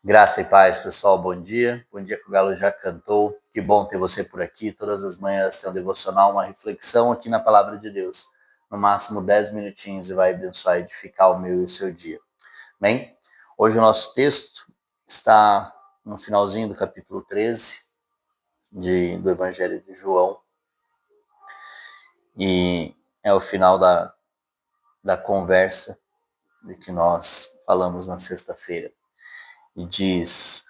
Graça e paz, pessoal, bom dia. Bom dia que o Galo já cantou. Que bom ter você por aqui. Todas as manhãs tem um devocional, uma reflexão aqui na Palavra de Deus. No máximo 10 minutinhos e vai abençoar e edificar o meu e o seu dia. Bem, hoje o nosso texto está no finalzinho do capítulo 13 do Evangelho de João. E é o final da conversa de que nós falamos na sexta-feira. E diz: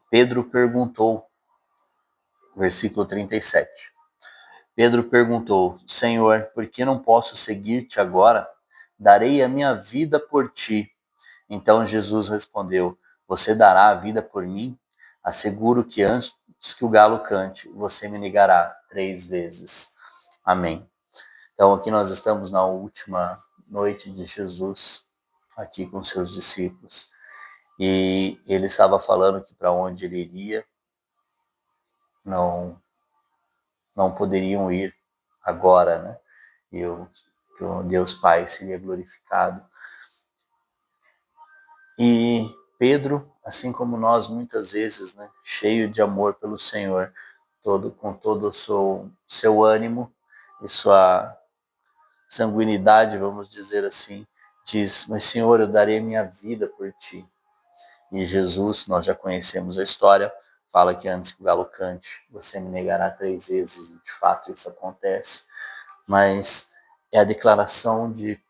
Pedro perguntou, versículo 37. Pedro perguntou: Senhor, por que não posso seguir-te agora? Darei a minha vida por ti. Então Jesus respondeu: Você dará a vida por mim? Asseguro que antes que o galo cante, você me negará 3 vezes. Amém. Então aqui nós estamos na última noite de Jesus, aqui com seus discípulos. E ele estava falando que para onde ele iria, não poderiam ir agora, né? E que o Deus Pai seria glorificado. E Pedro, assim como nós muitas vezes, né, cheio de amor pelo Senhor, com todo o seu ânimo e sua sanguinidade, vamos dizer assim, diz: Mas Senhor, eu darei minha vida por ti. E Jesus, nós já conhecemos a história, fala que antes que o galo cante, você me negará 3 vezes, e de fato isso acontece. Mas é a declaração de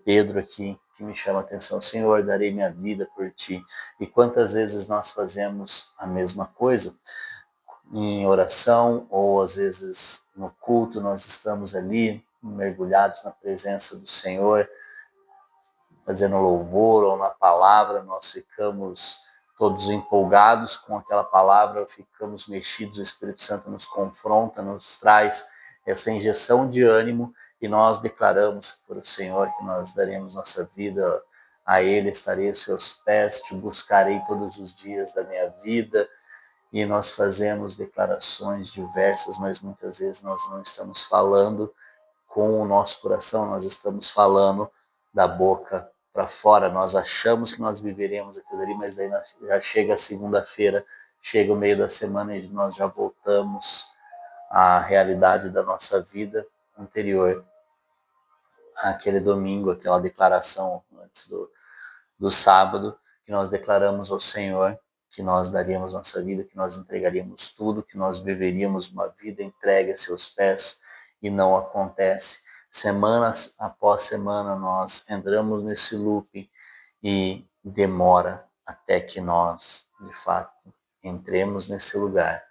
Pedro aqui que me chama a atenção. Senhor, darei minha vida por ti. E quantas vezes nós fazemos a mesma coisa em oração, ou às vezes no culto, nós estamos ali mergulhados na presença do Senhor, fazendo louvor ou na palavra, nós ficamos todos empolgados com aquela palavra, ficamos mexidos, o Espírito Santo nos confronta, nos traz essa injeção de ânimo e nós declaramos por o Senhor que nós daremos nossa vida a Ele, estarei aos seus pés, te buscarei todos os dias da minha vida. E nós fazemos declarações diversas, mas muitas vezes nós não estamos falando com o nosso coração, nós estamos falando da boca para fora. Nós achamos que nós viveremos aquilo ali, mas daí já chega a segunda-feira, chega o meio da semana e nós já voltamos à realidade da nossa vida anterior àquele domingo, aquela declaração antes do sábado, que nós declaramos ao Senhor que nós daríamos nossa vida, que nós entregaríamos tudo, que nós viveríamos uma vida entregue a seus pés, e não acontece. Semanas após semana nós entramos nesse loop e demora até que nós, de fato, entremos nesse lugar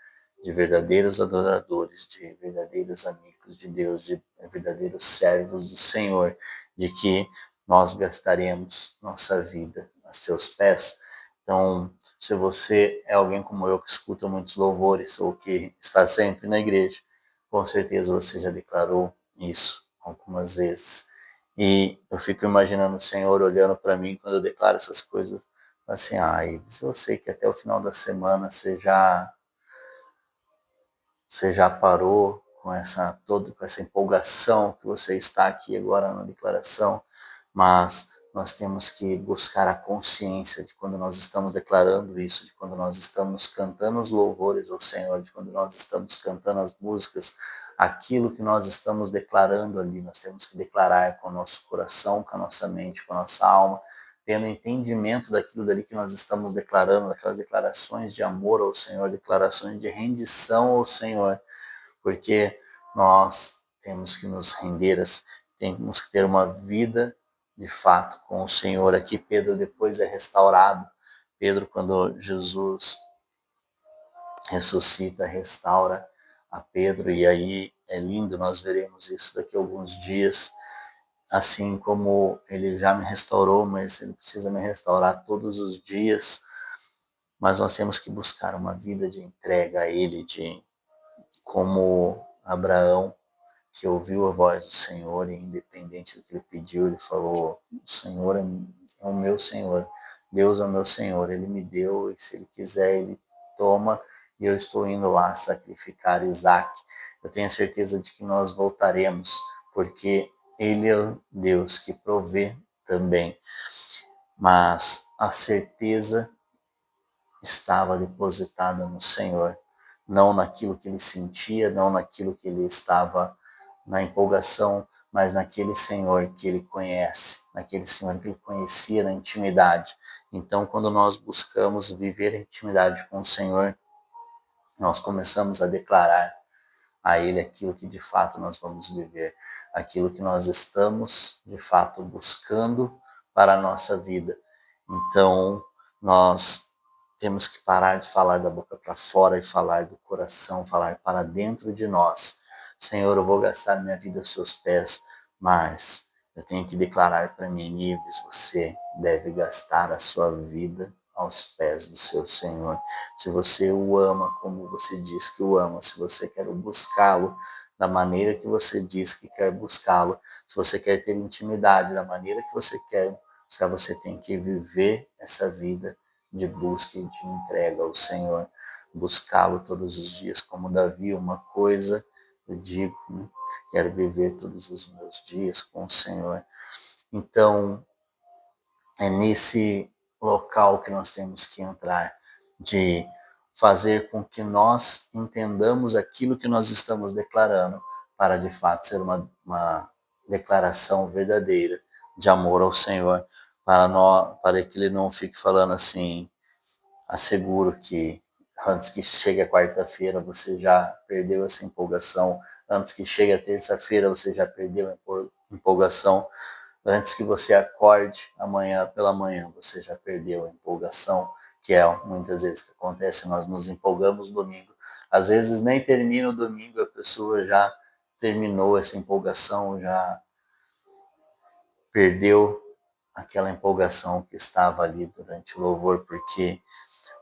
de verdadeiros adoradores, de verdadeiros amigos de Deus, de verdadeiros servos do Senhor, de que nós gastaremos nossa vida a seus pés. Então, se você é alguém como eu que escuta muitos louvores ou que está sempre na igreja, com certeza você já declarou isso algumas vezes. E eu fico imaginando o Senhor olhando para mim quando eu declaro essas coisas, assim: eu sei que até o final da semana você já parou com com essa empolgação que você está aqui agora na declaração, mas nós temos que buscar a consciência de quando nós estamos declarando isso, de quando nós estamos cantando os louvores ao Senhor, de quando nós estamos cantando as músicas, aquilo que nós estamos declarando ali, nós temos que declarar com o nosso coração, com a nossa mente, com a nossa alma, tendo entendimento daquilo dali que nós estamos declarando, daquelas declarações de amor ao Senhor, declarações de rendição ao Senhor, porque nós temos que nos render, temos que ter uma vida de fato com o Senhor. Aqui Pedro depois é restaurado. Pedro, quando Jesus ressuscita, restaura a Pedro, e aí é lindo, nós veremos isso daqui a alguns dias. Assim como ele já me restaurou, mas ele precisa me restaurar todos os dias. Mas nós temos que buscar uma vida de entrega a Ele, como Abraão, que ouviu a voz do Senhor e independente do que ele pediu, ele falou: o Senhor é o meu Senhor, Deus é o meu Senhor, Ele me deu e se Ele quiser Ele toma, e eu estou indo lá sacrificar Isaac. Eu tenho certeza de que nós voltaremos, porque Ele é o Deus que provê também. Mas a certeza estava depositada no Senhor, não naquilo que ele sentia, não naquilo que ele estava na empolgação, mas naquele Senhor que ele conhece, naquele Senhor que ele conhecia na intimidade. Então, quando nós buscamos viver a intimidade com o Senhor, nós começamos a declarar a Ele aquilo que de fato nós vamos viver, aquilo que nós estamos de fato buscando para a nossa vida. Então, nós temos que parar de falar da boca para fora e falar do coração, falar para dentro de nós. Senhor, eu vou gastar minha vida aos seus pés, mas eu tenho que declarar para mim, Nives, você deve gastar a sua vida aos pés do seu Senhor. Se você o ama como você diz que o ama, se você quer buscá-lo da maneira que você diz que quer buscá-lo, se você quer ter intimidade da maneira que você quer, você tem que viver essa vida de busca e de entrega ao Senhor, buscá-lo todos os dias, como Davi, uma coisa eu digo, né? Quero viver todos os meus dias com o Senhor. Então, é nesse local que nós temos que entrar, de fazer com que nós entendamos aquilo que nós estamos declarando, para de fato ser uma declaração verdadeira de amor ao Senhor, para que Ele não fique falando assim, asseguro que antes que chegue a quarta-feira você já perdeu essa empolgação, antes que chegue a terça-feira você já perdeu a empolgação, antes que você acorde amanhã pela manhã, você já perdeu a empolgação, que é muitas vezes o que acontece, nós nos empolgamos no domingo. Às vezes nem termina o domingo, a pessoa já terminou essa empolgação, já perdeu aquela empolgação que estava ali durante o louvor, porque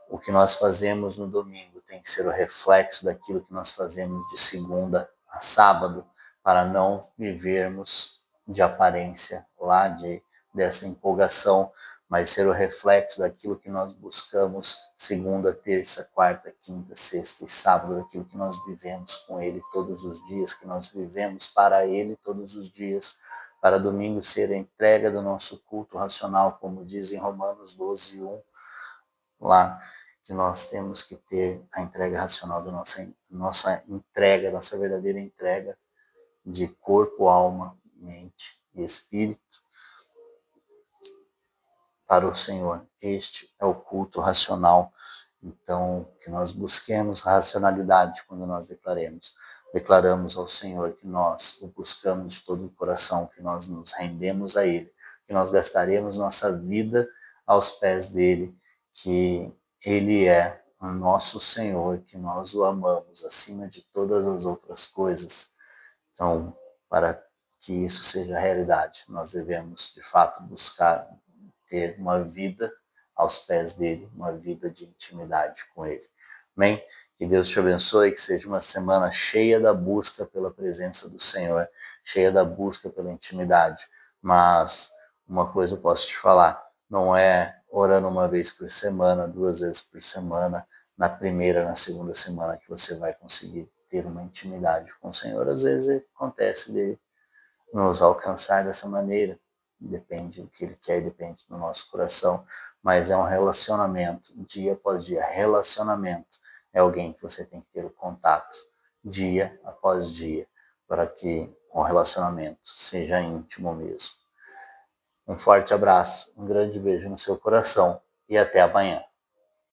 o que nós fazemos no domingo tem que ser o reflexo daquilo que nós fazemos de segunda a sábado, para não vivermos de aparência lá dessa empolgação, mas ser o reflexo daquilo que nós buscamos segunda, terça, quarta, quinta, sexta e sábado, daquilo que nós vivemos com Ele todos os dias, que nós vivemos para Ele todos os dias, para domingo ser a entrega do nosso culto racional, como diz em Romanos 12:1, lá, que nós temos que ter a entrega racional da nossa entrega, nossa verdadeira entrega de corpo, alma, mente e espírito para o Senhor. Este é o culto racional. Então, que nós busquemos racionalidade quando nós declaramos ao Senhor que nós o buscamos de todo o coração, que nós nos rendemos a Ele, que nós gastaremos nossa vida aos pés dEle, que Ele é o nosso Senhor, que nós o amamos acima de todas as outras coisas. Então, para que isso seja realidade, nós devemos, de fato, buscar ter uma vida aos pés dele, uma vida de intimidade com ele. Amém? Que Deus te abençoe, que seja uma semana cheia da busca pela presença do Senhor, cheia da busca pela intimidade. Mas uma coisa eu posso te falar, não é orando uma vez por semana, 2 vezes por semana, na primeira, na segunda semana que você vai conseguir ter uma intimidade com o Senhor. Às vezes acontece de nos alcançar dessa maneira, depende do que Ele quer, depende do nosso coração, mas é um relacionamento, dia após dia. Relacionamento é alguém que você tem que ter o contato, dia após dia, para que o relacionamento seja íntimo mesmo. Um forte abraço, um grande beijo no seu coração e até amanhã.